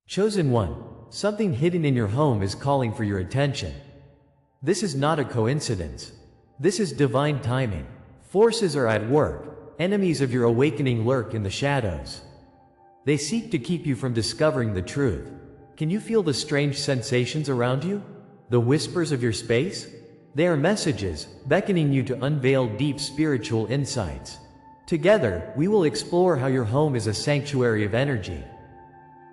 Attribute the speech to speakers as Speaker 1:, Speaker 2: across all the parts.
Speaker 1: Chosen one, something hidden in your home is calling for your attention. This is not a coincidence. This is divine timing. Forces are at work. Enemies of your awakening lurk in the shadows. They seek to keep you from discovering the truth. Can you feel the strange sensations around you? The whispers of your space? They are messages, beckoning you to unveil deep spiritual insights. Together, we will explore how your home is a sanctuary of energy.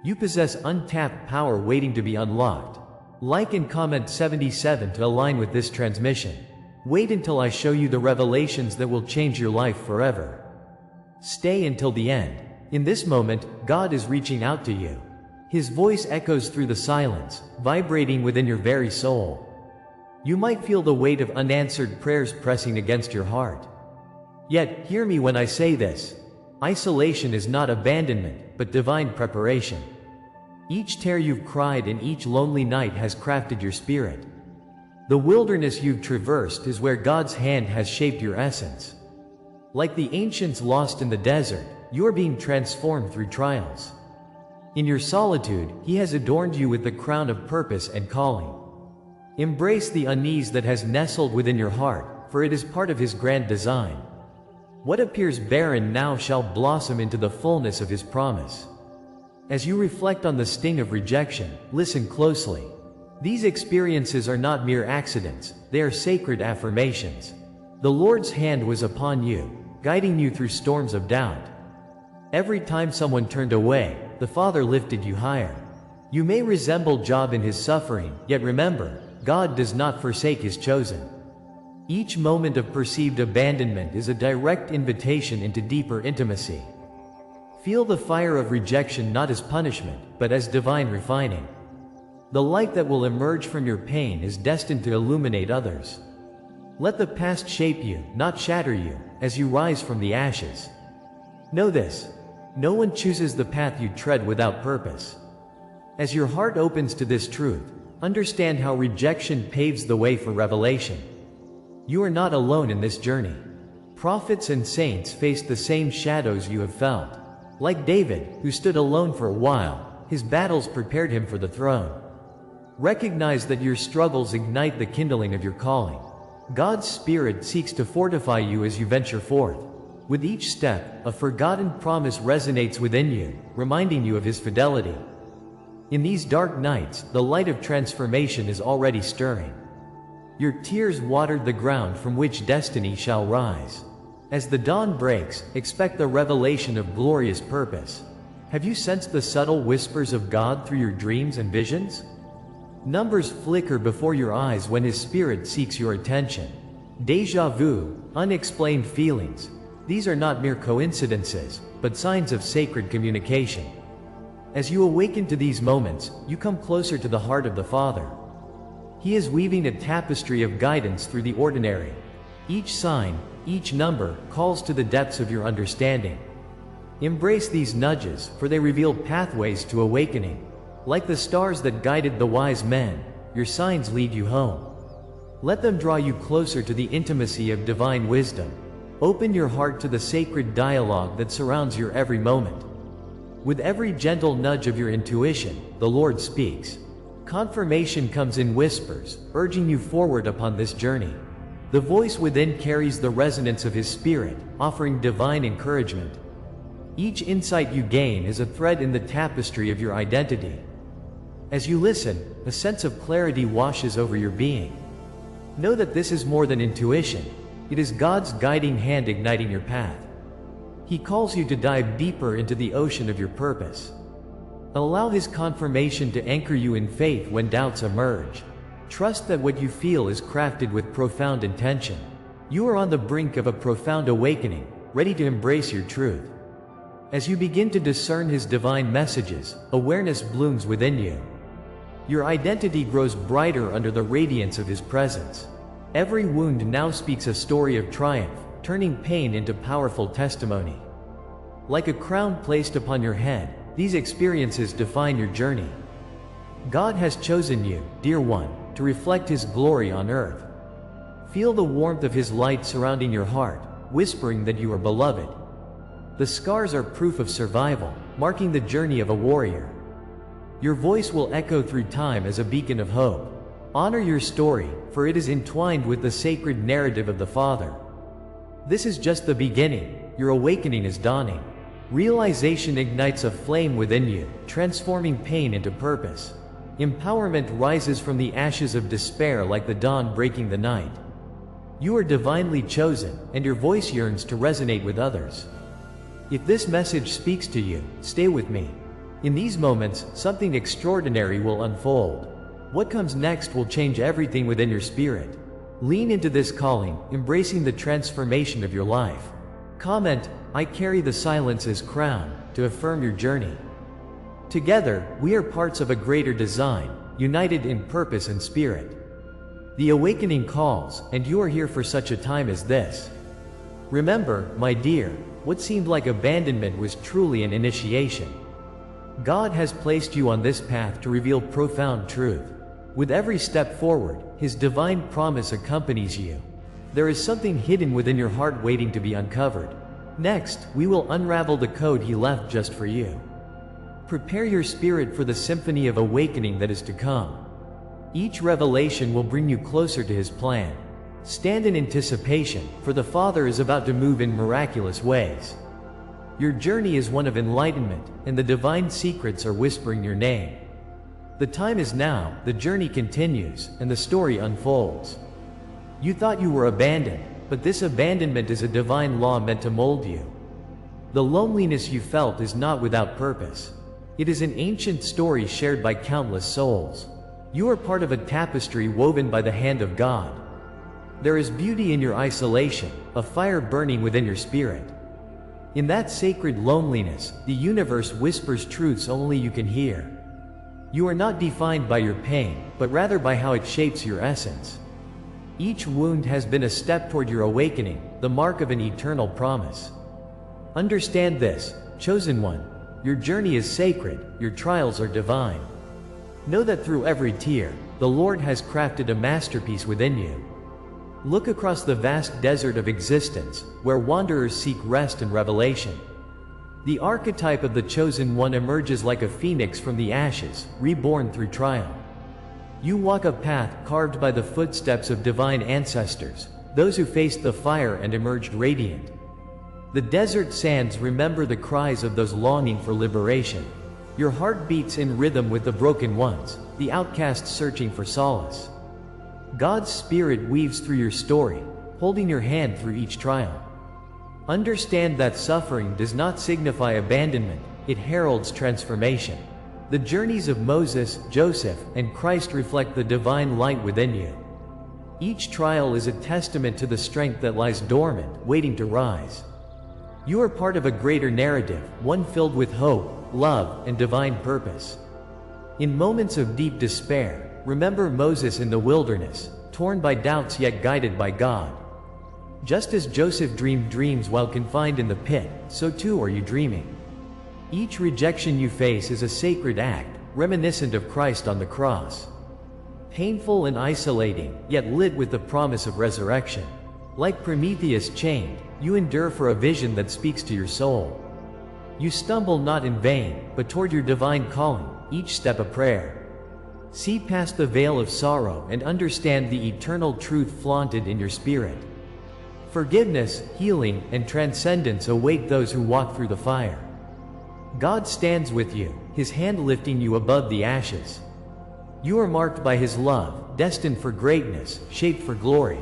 Speaker 1: You possess untapped power waiting to be unlocked. Like and comment 77 to align with this transmission. Wait until I show you the revelations that will change your life forever. Stay until the end. In this moment, God is reaching out to you. His voice echoes through the silence, vibrating within your very soul. You might feel the weight of unanswered prayers pressing against your heart. Yet, hear me when I say this. Isolation is not abandonment, but divine preparation. Each tear you've cried and each lonely night has crafted your spirit. The wilderness you've traversed is where God's hand has shaped your essence. Like the ancients lost in the desert, you are being transformed through trials. In your solitude, He has adorned you with the crown of purpose and calling. Embrace the unease that has nestled within your heart, for it is part of His grand design. What appears barren now shall blossom into the fullness of His promise. As you reflect on the sting of rejection, listen closely. These experiences are not mere accidents, they are sacred affirmations. The Lord's hand was upon you, guiding you through storms of doubt. Every time someone turned away, the Father lifted you higher. You may resemble Job in his suffering, yet remember, God does not forsake His chosen. Each moment of perceived abandonment is a direct invitation into deeper intimacy. Feel the fire of rejection not as punishment, but as divine refining. The light that will emerge from your pain is destined to illuminate others. Let the past shape you, not shatter you, as you rise from the ashes. Know this: no one chooses the path you tread without purpose. As your heart opens to this truth, understand how rejection paves the way for revelation. You are not alone in this journey. Prophets and saints faced the same shadows you have felt. Like David, who stood alone for a while, his battles prepared him for the throne. Recognize that your struggles ignite the kindling of your calling. God's Spirit seeks to fortify you as you venture forth. With each step, a forgotten promise resonates within you, reminding you of His fidelity. In these dark nights, the light of transformation is already stirring. Your tears watered the ground from which destiny shall rise. As the dawn breaks, expect the revelation of glorious purpose. Have you sensed the subtle whispers of God through your dreams and visions? Numbers flicker before your eyes when His Spirit seeks your attention. Déjà vu, unexplained feelings. These are not mere coincidences, but signs of sacred communication. As you awaken to these moments, you come closer to the heart of the Father. He is weaving a tapestry of guidance through the ordinary. Each sign, each number, calls to the depths of your understanding. Embrace these nudges, for they reveal pathways to awakening. Like the stars that guided the wise men, your signs lead you home. Let them draw you closer to the intimacy of divine wisdom. Open your heart to the sacred dialogue that surrounds your every moment. With every gentle nudge of your intuition, the Lord speaks. Confirmation comes in whispers, urging you forward upon this journey. The voice within carries the resonance of His Spirit, offering divine encouragement. Each insight you gain is a thread in the tapestry of your identity. As you listen, a sense of clarity washes over your being. Know that this is more than intuition. It is God's guiding hand igniting your path. He calls you to dive deeper into the ocean of your purpose. Allow His confirmation to anchor you in faith when doubts emerge. Trust that what you feel is crafted with profound intention. You are on the brink of a profound awakening, ready to embrace your truth. As you begin to discern His divine messages, awareness blooms within you. Your identity grows brighter under the radiance of His presence. Every wound now speaks a story of triumph, turning pain into powerful testimony. Like a crown placed upon your head, these experiences define your journey. God has chosen you, dear one, to reflect His glory on earth. Feel the warmth of His light surrounding your heart, whispering that you are beloved. The scars are proof of survival, marking the journey of a warrior. Your voice will echo through time as a beacon of hope. Honor your story, for it is entwined with the sacred narrative of the Father. This is just the beginning. Your awakening is dawning. Realization ignites a flame within you, transforming pain into purpose. Empowerment rises from the ashes of despair like the dawn breaking the night. You are divinely chosen, and your voice yearns to resonate with others. If this message speaks to you, stay with me. In these moments, something extraordinary will unfold. What comes next will change everything within your spirit. Lean into this calling, embracing the transformation of your life. Comment, "I carry the silence's crown," to affirm your journey. Together, we are parts of a greater design, united in purpose and spirit. The awakening calls, and you are here for such a time as this. Remember, my dear, what seemed like abandonment was truly an initiation. God has placed you on this path to reveal profound truth. With every step forward, His divine promise accompanies you. There is something hidden within your heart waiting to be uncovered. Next, we will unravel the code He left just for you. Prepare your spirit for the symphony of awakening that is to come. Each revelation will bring you closer to His plan. Stand in anticipation, for the Father is about to move in miraculous ways. Your journey is one of enlightenment, and the divine secrets are whispering your name. The time is now, the journey continues, and the story unfolds. You thought you were abandoned, but this abandonment is a divine law meant to mold you. The loneliness you felt is not without purpose. It is an ancient story shared by countless souls. You are part of a tapestry woven by the hand of God. There is beauty in your isolation, a fire burning within your spirit. In that sacred loneliness, the universe whispers truths only you can hear. You are not defined by your pain, but rather by how it shapes your essence. Each wound has been a step toward your awakening, the mark of an eternal promise. Understand this, chosen one. Your journey is sacred, your trials are divine. Know that through every tear, the Lord has crafted a masterpiece within you. Look across the vast desert of existence, where wanderers seek rest and revelation. The archetype of the chosen one emerges like a phoenix from the ashes, reborn through trial. You walk a path carved by the footsteps of divine ancestors, those who faced the fire and emerged radiant. The desert sands remember the cries of those longing for liberation. Your heart beats in rhythm with the broken ones, the outcasts searching for solace. God's Spirit weaves through your story, holding your hand through each trial. Understand that suffering does not signify abandonment, it heralds transformation. The journeys of Moses, Joseph, and Christ reflect the divine light within you. Each trial is a testament to the strength that lies dormant, waiting to rise. You are part of a greater narrative, one filled with hope, love, and divine purpose. In moments of deep despair, remember Moses in the wilderness, torn by doubts yet guided by God. Just as Joseph dreamed dreams while confined in the pit, so too are you dreaming. Each rejection you face is a sacred act, reminiscent of Christ on the cross. Painful and isolating, yet lit with the promise of resurrection. Like Prometheus chained, you endure for a vision that speaks to your soul. You stumble not in vain, but toward your divine calling, each step a prayer. See past the veil of sorrow and understand the eternal truth flaunted in your spirit. Forgiveness, healing, and transcendence await those who walk through the fire. God stands with you, His hand lifting you above the ashes. You are marked by His love, destined for greatness, shaped for glory.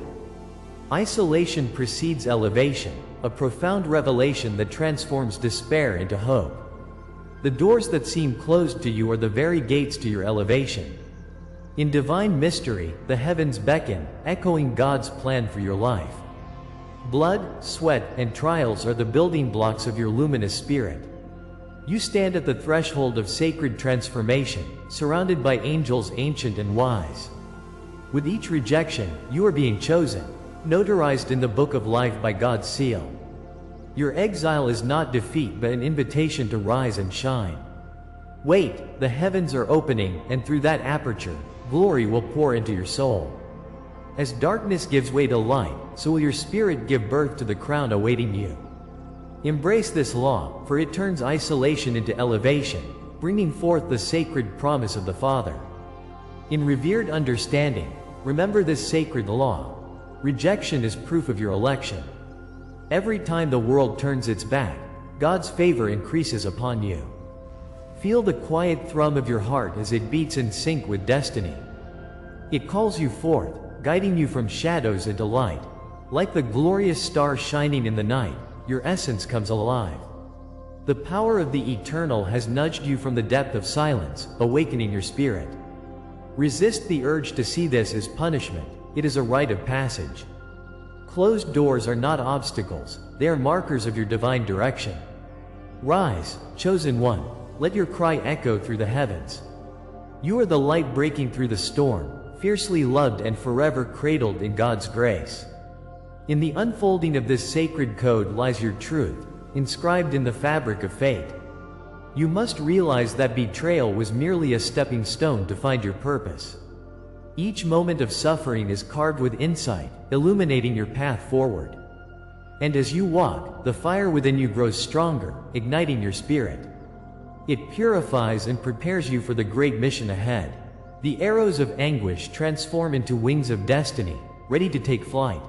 Speaker 1: Isolation precedes elevation, a profound revelation that transforms despair into hope. The doors that seem closed to you are the very gates to your elevation. In divine mystery, the heavens beckon, echoing God's plan for your life. Blood, sweat, and trials are the building blocks of your luminous spirit. You stand at the threshold of sacred transformation, surrounded by angels ancient and wise. With each rejection, you are being chosen, notarized in the book of life by God's seal. Your exile is not defeat but an invitation to rise and shine. Wait, the heavens are opening, and through that aperture, glory will pour into your soul. As darkness gives way to light, so will your spirit give birth to the crown awaiting you. Embrace this law, for it turns isolation into elevation, bringing forth the sacred promise of the Father. In revered understanding, remember this sacred law. Rejection is proof of your election. Every time the world turns its back, God's favor increases upon you. Feel the quiet thrum of your heart as it beats in sync with destiny. It calls you forth, guiding you from shadows into light. Like the glorious star shining in the night, your essence comes alive. The power of the eternal has nudged you from the depth of silence, awakening your spirit. Resist the urge to see this as punishment. It is a rite of passage. Closed doors are not obstacles, they are markers of your divine direction. Rise, chosen one, let your cry echo through the heavens. You are the light breaking through the storm, fiercely loved and forever cradled in God's grace. In the unfolding of this sacred code lies your truth, inscribed in the fabric of fate. You must realize that betrayal was merely a stepping stone to find your purpose. Each moment of suffering is carved with insight, illuminating your path forward. And as you walk, the fire within you grows stronger, igniting your spirit. It purifies and prepares you for the great mission ahead. The arrows of anguish transform into wings of destiny, ready to take flight.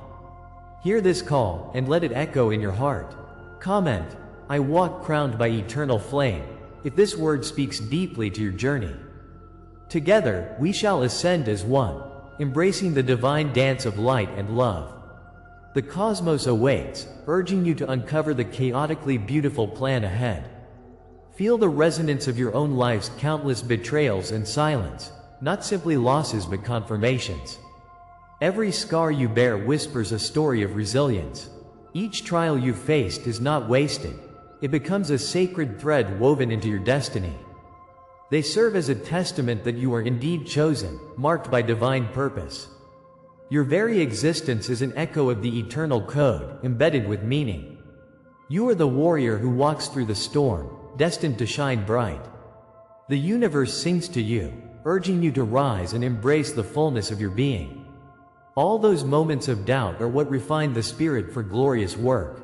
Speaker 1: Hear this call, and let it echo in your heart. Comment, "I walk crowned by eternal flame," if this word speaks deeply to your journey. Together, we shall ascend as one, embracing the divine dance of light and love. The cosmos awaits, urging you to uncover the chaotically beautiful plan ahead. Feel the resonance of your own life's countless betrayals and silence, not simply losses but confirmations. Every scar you bear whispers a story of resilience. Each trial you've faced is not wasted. It becomes a sacred thread woven into your destiny. They serve as a testament that you are indeed chosen, marked by divine purpose. Your very existence is an echo of the eternal code, embedded with meaning. You are the warrior who walks through the storm, destined to shine bright. The universe sings to you, urging you to rise and embrace the fullness of your being. All those moments of doubt are what refine the spirit for glorious work.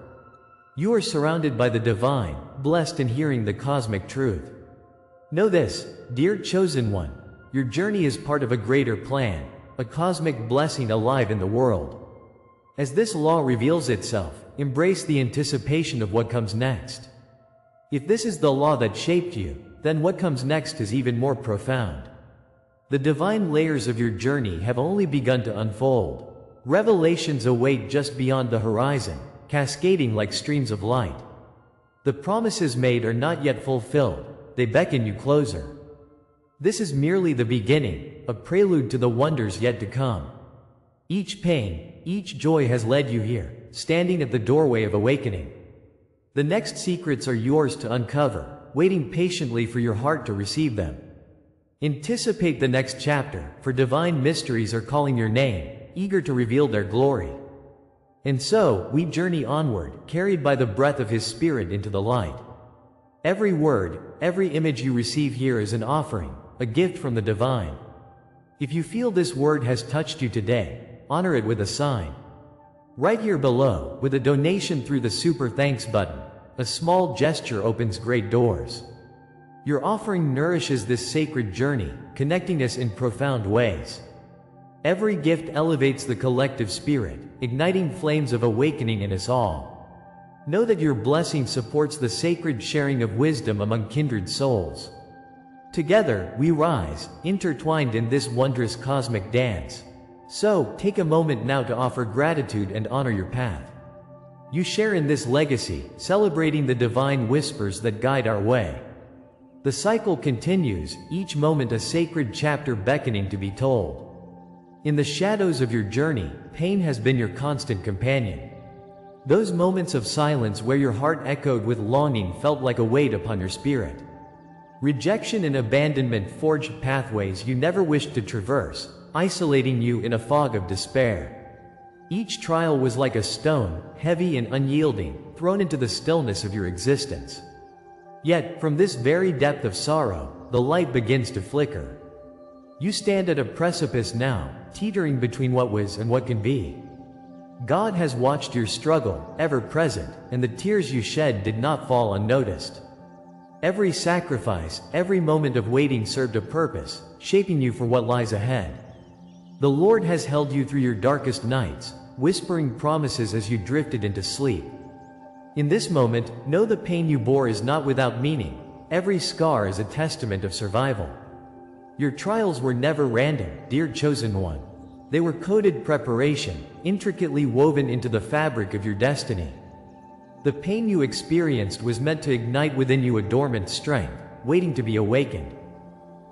Speaker 1: You are surrounded by the divine, blessed in hearing the cosmic truth. Know this, dear chosen one, your journey is part of a greater plan, a cosmic blessing alive in the world. As this law reveals itself, embrace the anticipation of what comes next. If this is the law that shaped you, then what comes next is even more profound. The divine layers of your journey have only begun to unfold. Revelations await just beyond the horizon, cascading like streams of light. The promises made are not yet fulfilled, they beckon you closer. This is merely the beginning, a prelude to the wonders yet to come. Each pain, each joy has led you here, standing at the doorway of awakening. The next secrets are yours to uncover, waiting patiently for your heart to receive them. Anticipate the next chapter, for divine mysteries are calling your name, eager to reveal their glory. And so, we journey onward, carried by the breath of His Spirit into the light. Every word, every image you receive here is an offering, a gift from the divine. If you feel this word has touched you today, honor it with a sign. Right here below, with a donation through the Super Thanks button, a small gesture opens great doors. Your offering nourishes this sacred journey, connecting us in profound ways. Every gift elevates the collective spirit, igniting flames of awakening in us all. Know that your blessing supports the sacred sharing of wisdom among kindred souls. Together, we rise, intertwined in this wondrous cosmic dance. So, take a moment now to offer gratitude and honor your path. You share in this legacy, celebrating the divine whispers that guide our way. The cycle continues, each moment a sacred chapter beckoning to be told. In the shadows of your journey, pain has been your constant companion. Those moments of silence where your heart echoed with longing felt like a weight upon your spirit. Rejection and abandonment forged pathways you never wished to traverse, isolating you in a fog of despair. Each trial was like a stone, heavy and unyielding, thrown into the stillness of your existence. Yet, from this very depth of sorrow, the light begins to flicker. You stand at a precipice now, teetering between what was and what can be. God has watched your struggle, ever present, and the tears you shed did not fall unnoticed. Every sacrifice, every moment of waiting served a purpose, shaping you for what lies ahead. The Lord has held you through your darkest nights, whispering promises as you drifted into sleep. In this moment, know the pain you bore is not without meaning. Every scar is a testament of survival. Your trials were never random, dear chosen one. They were coded preparation, intricately woven into the fabric of your destiny. The pain you experienced was meant to ignite within you a dormant strength, waiting to be awakened.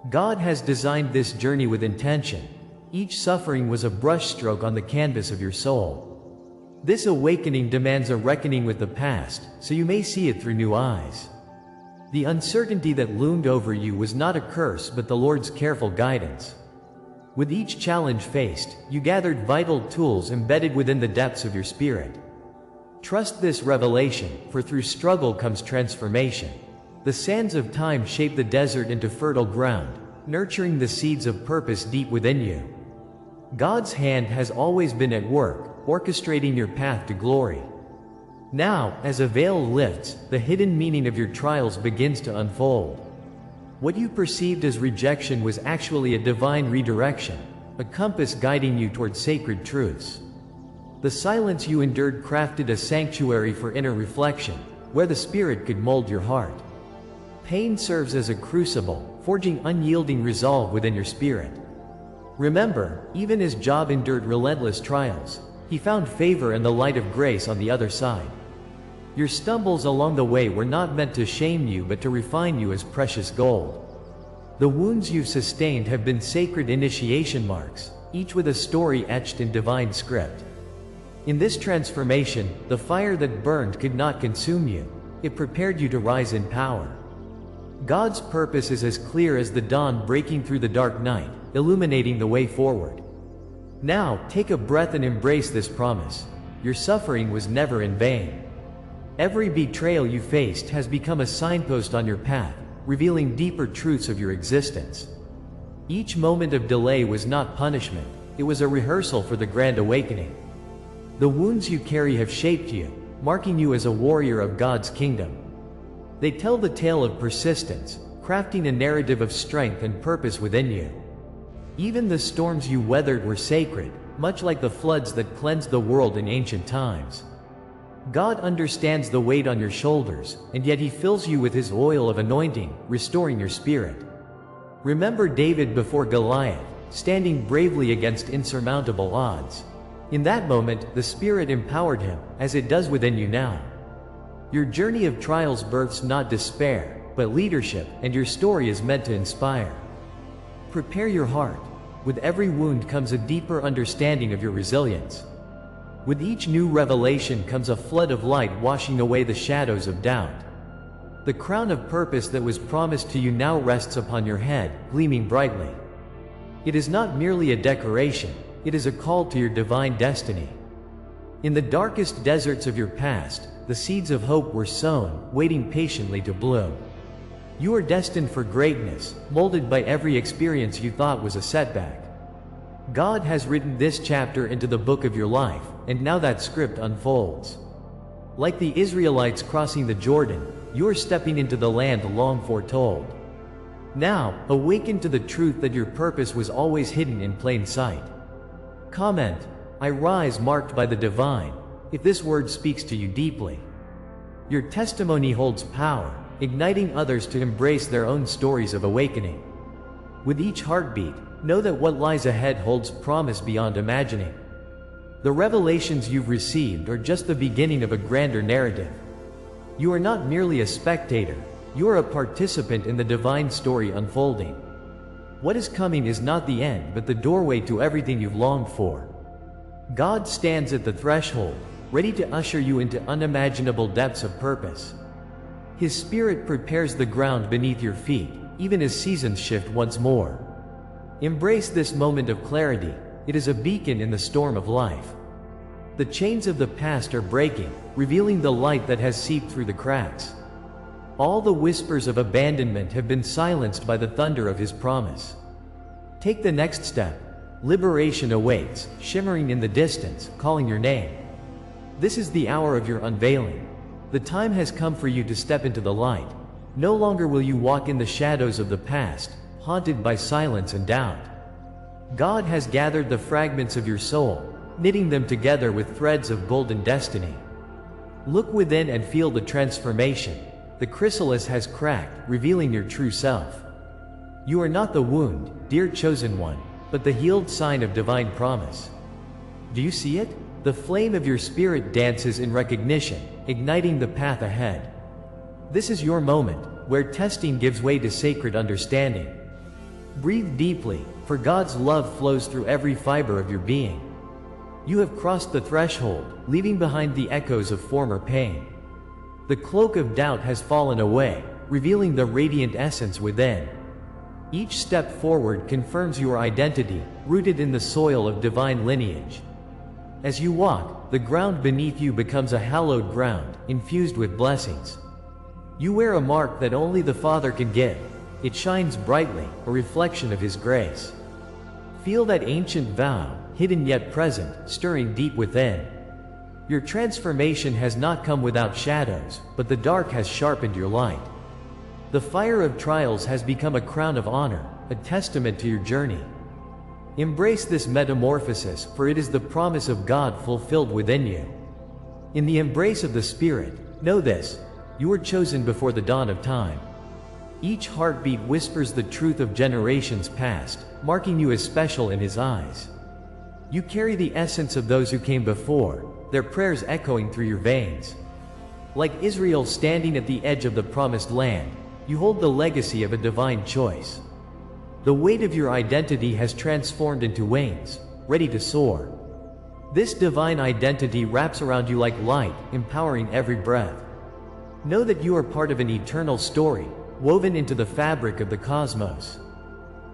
Speaker 1: God has designed this journey with intention. Each suffering was a brushstroke on the canvas of your soul. This awakening demands a reckoning with the past, so you may see it through new eyes. The uncertainty that loomed over you was not a curse but the Lord's careful guidance. With each challenge faced, you gathered vital tools embedded within the depths of your spirit. Trust this revelation, for through struggle comes transformation. The sands of time shape the desert into fertile ground, nurturing the seeds of purpose deep within you. God's hand has always been at work, orchestrating your path to glory. Now, as a veil lifts, the hidden meaning of your trials begins to unfold. What you perceived as rejection was actually a divine redirection, a compass guiding you toward sacred truths. The silence you endured crafted a sanctuary for inner reflection, where the Spirit could mold your heart. Pain serves as a crucible, forging unyielding resolve within your spirit. Remember, even as Job endured relentless trials, he found favor and the light of grace on the other side. Your stumbles along the way were not meant to shame you but to refine you as precious gold. The wounds you've sustained have been sacred initiation marks, each with a story etched in divine script. In this transformation, the fire that burned could not consume you. It prepared you to rise in power. God's purpose is as clear as the dawn breaking through the dark night, illuminating the way forward. Now, take a breath and embrace this promise. Your suffering was never in vain. Every betrayal you faced has become a signpost on your path, revealing deeper truths of your existence. Each moment of delay was not punishment, it was a rehearsal for the grand awakening. The wounds you carry have shaped you, marking you as a warrior of God's kingdom. They tell the tale of persistence, crafting a narrative of strength and purpose within you. Even the storms you weathered were sacred, much like the floods that cleansed the world in ancient times. God understands the weight on your shoulders, and yet He fills you with His oil of anointing, restoring your spirit. Remember David before Goliath, standing bravely against insurmountable odds. In that moment, the Spirit empowered him, as it does within you now. Your journey of trials births not despair, but leadership, and your story is meant to inspire. Prepare your heart. With every wound comes a deeper understanding of your resilience. With each new revelation comes a flood of light washing away the shadows of doubt. The crown of purpose that was promised to you now rests upon your head, gleaming brightly. It is not merely a decoration, it is a call to your divine destiny. In the darkest deserts of your past, the seeds of hope were sown, waiting patiently to bloom. You are destined for greatness, molded by every experience you thought was a setback. God has written this chapter into the book of your life, and now that script unfolds. Like the Israelites crossing the Jordan, you are stepping into the land long foretold. Now, awaken to the truth that your purpose was always hidden in plain sight. Comment, I rise marked by the divine, if this word speaks to you deeply. Your testimony holds power, igniting others to embrace their own stories of awakening. With each heartbeat, know that what lies ahead holds promise beyond imagining. The revelations you've received are just the beginning of a grander narrative. You are not merely a spectator, you are a participant in the divine story unfolding. What is coming is not the end but the doorway to everything you've longed for. God stands at the threshold, ready to usher you into unimaginable depths of purpose. His Spirit prepares the ground beneath your feet, even as seasons shift once more. Embrace this moment of clarity, it is a beacon in the storm of life. The chains of the past are breaking, revealing the light that has seeped through the cracks. All the whispers of abandonment have been silenced by the thunder of His promise. Take the next step. Liberation awaits, shimmering in the distance, calling your name. This is the hour of your unveiling. The time has come for you to step into the light. No longer will you walk in the shadows of the past, haunted by silence and doubt. God has gathered the fragments of your soul, knitting them together with threads of golden destiny. Look within and feel the transformation. The chrysalis has cracked, revealing your true self. You are not the wound, dear chosen one, but the healed sign of divine promise. Do you see it? The flame of your spirit dances in recognition, igniting the path ahead. This is your moment, where testing gives way to sacred understanding. Breathe deeply, for God's love flows through every fiber of your being. You have crossed the threshold, leaving behind the echoes of former pain. The cloak of doubt has fallen away, revealing the radiant essence within. Each step forward confirms your identity, rooted in the soil of divine lineage. As you walk, the ground beneath you becomes a hallowed ground, infused with blessings. You wear a mark that only the Father can give. It shines brightly, a reflection of His grace. Feel that ancient vow, hidden yet present, stirring deep within. Your transformation has not come without shadows, but the dark has sharpened your light. The fire of trials has become a crown of honor, a testament to your journey. Embrace this metamorphosis, for it is the promise of God fulfilled within you. In the embrace of the Spirit, know this: you were chosen before the dawn of time. Each heartbeat whispers the truth of generations past, marking you as special in His eyes. You carry the essence of those who came before, their prayers echoing through your veins. Like Israel standing at the edge of the promised land, you hold the legacy of a divine choice. The weight of your identity has transformed into wings, ready to soar. This divine identity wraps around you like light, empowering every breath. Know that you are part of an eternal story, woven into the fabric of the cosmos.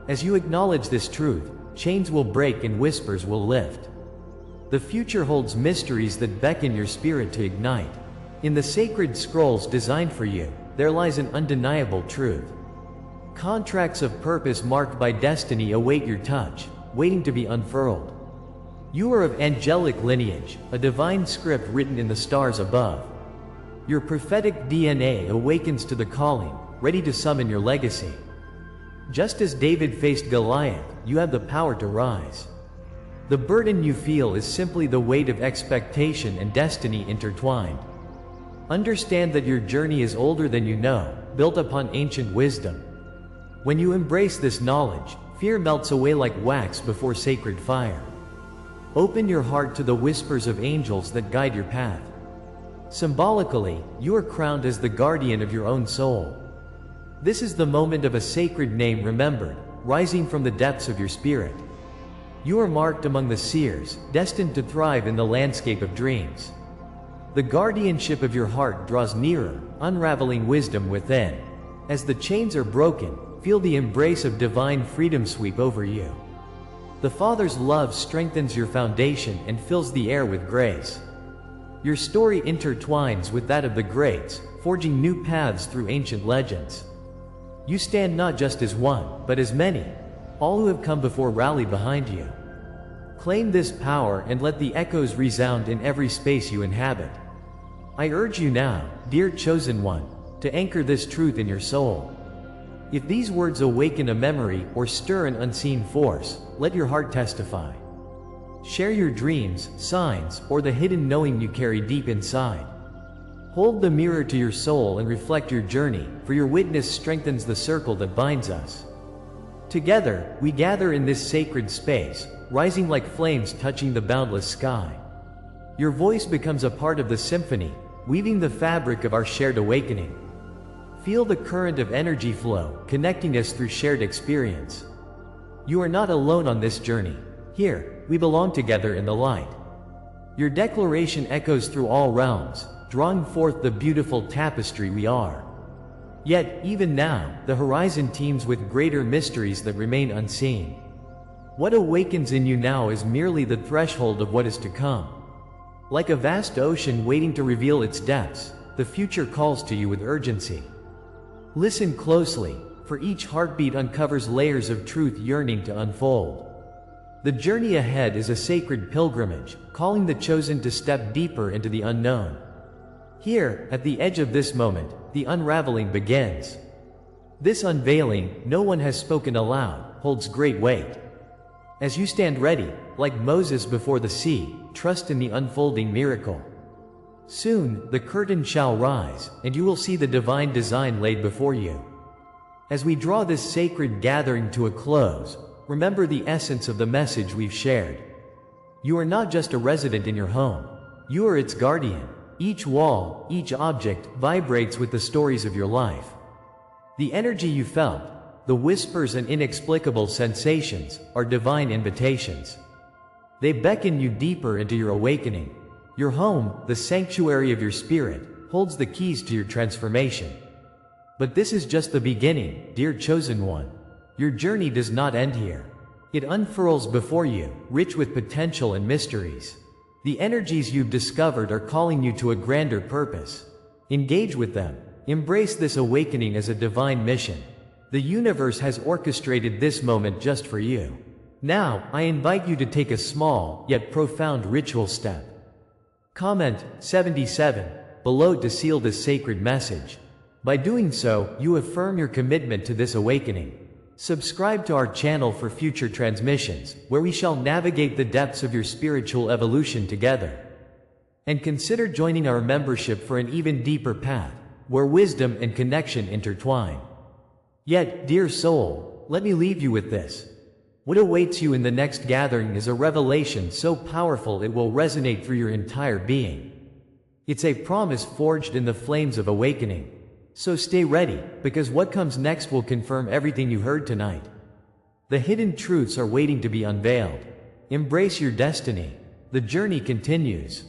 Speaker 1: As you acknowledge this truth, chains will break and whispers will lift. The future holds mysteries that beckon your spirit to ignite. In the sacred scrolls designed for you, there lies an undeniable truth. Contracts of purpose marked by destiny await your touch, waiting to be unfurled. You are of angelic lineage, a divine script written in the stars above. Your prophetic DNA awakens to the calling, ready to summon your legacy. Just as David faced Goliath, you have the power to rise. The burden you feel is simply the weight of expectation and destiny intertwined. Understand that your journey is older than you know, built upon ancient wisdom. When you embrace this knowledge, fear melts away like wax before sacred fire. Open your heart to the whispers of angels that guide your path. Symbolically, you are crowned as the guardian of your own soul. This is the moment of a sacred name remembered, rising from the depths of your spirit. You are marked among the seers, destined to thrive in the landscape of dreams. The guardianship of your heart draws nearer, unraveling wisdom within. As the chains are broken, feel the embrace of divine freedom sweep over you. The Father's love strengthens your foundation and fills the air with grace. Your story intertwines with that of the greats, forging new paths through ancient legends. You stand not just as one, but as many. All who have come before rally behind you. Claim this power and let the echoes resound in every space you inhabit. I urge you now, dear chosen one, to anchor this truth in your soul. If these words awaken a memory or stir an unseen force, let your heart testify. Share your dreams, signs, or the hidden knowing you carry deep inside. Hold the mirror to your soul and reflect your journey, for your witness strengthens the circle that binds us. Together, we gather in this sacred space, rising like flames touching the boundless sky. Your voice becomes a part of the symphony, weaving the fabric of our shared awakening. Feel the current of energy flow, connecting us through shared experience. You are not alone on this journey. Here, we belong together in the light. Your declaration echoes through all realms, drawing forth the beautiful tapestry we are. Yet, even now, the horizon teems with greater mysteries that remain unseen. What awakens in you now is merely the threshold of what is to come. Like a vast ocean waiting to reveal its depths, the future calls to you with urgency. Listen closely, for each heartbeat uncovers layers of truth yearning to unfold. The journey ahead is a sacred pilgrimage, calling the chosen to step deeper into the unknown. Here, at the edge of this moment, the unraveling begins. This unveiling, no one has spoken aloud, holds great weight. As you stand ready, like Moses before the sea, trust in the unfolding miracle. Soon, the curtain shall rise, and you will see the divine design laid before you. As we draw this sacred gathering to a close, remember the essence of the message we've shared. You are not just a resident in your home. You are its guardian. Each wall, each object, vibrates with the stories of your life. The energy you felt, the whispers and inexplicable sensations, are divine invitations. They beckon you deeper into your awakening. Your home, the sanctuary of your spirit, holds the keys to your transformation. But this is just the beginning, dear chosen one. Your journey does not end here. It unfurls before you, rich with potential and mysteries. The energies you've discovered are calling you to a grander purpose. Engage with them. Embrace this awakening as a divine mission. The universe has orchestrated this moment just for you. Now, I invite you to take a small, yet profound ritual step. Comment 77 below to seal this sacred message. By doing so, you affirm your commitment to this awakening. Subscribe to our channel for future transmissions, where we shall navigate the depths of your spiritual evolution together. And consider joining our membership for an even deeper path, where wisdom and connection intertwine. Yet, dear soul, let me leave you with this. What awaits you in the next gathering is a revelation so powerful it will resonate through your entire being. It's a promise forged in the flames of awakening. So stay ready, because what comes next will confirm everything you heard tonight. The hidden truths are waiting to be unveiled. Embrace your destiny. The journey continues.